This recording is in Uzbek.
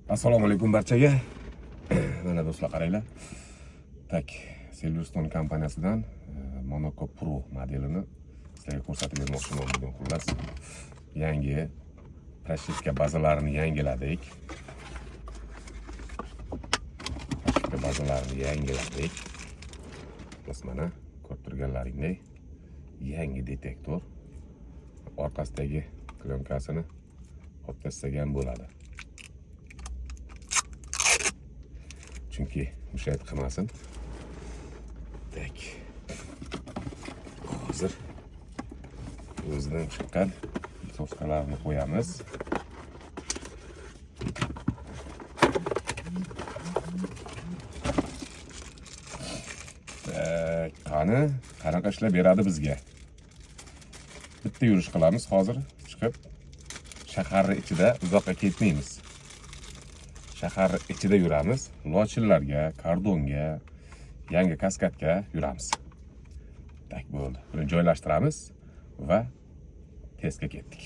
Assalomu alaykum barchaga. Mana do'stlar qaranglar. Tak, Silverstone kompaniyasidan Monaco Pro modelini sizlarga ko'rsatib bermoqchiman bugun. Xullas, yangi plastika bazalarini yangiladik. Plastika bazalarini yangiladik. Biz mana ko'rib turganlaringdek yangi detektor. Orqasidagi klyonkasini olib tashlagan bo'ladi. Chunki mushayib qilmasin. Tak. Hozir o'zidan chiqqan soskalarni qo'yamiz. Qanaqa ishlab beradi bizga? Bitta yurish qilamiz hozir chiqib. Shaharning ichida uzoqqa ketmaymiz. Shahar ichida yuramiz, lochinlarga, kordonga, yangi kaskadga yuramiz. Tak bo'ldi. Buni joylashtiramiz va testga ketdik.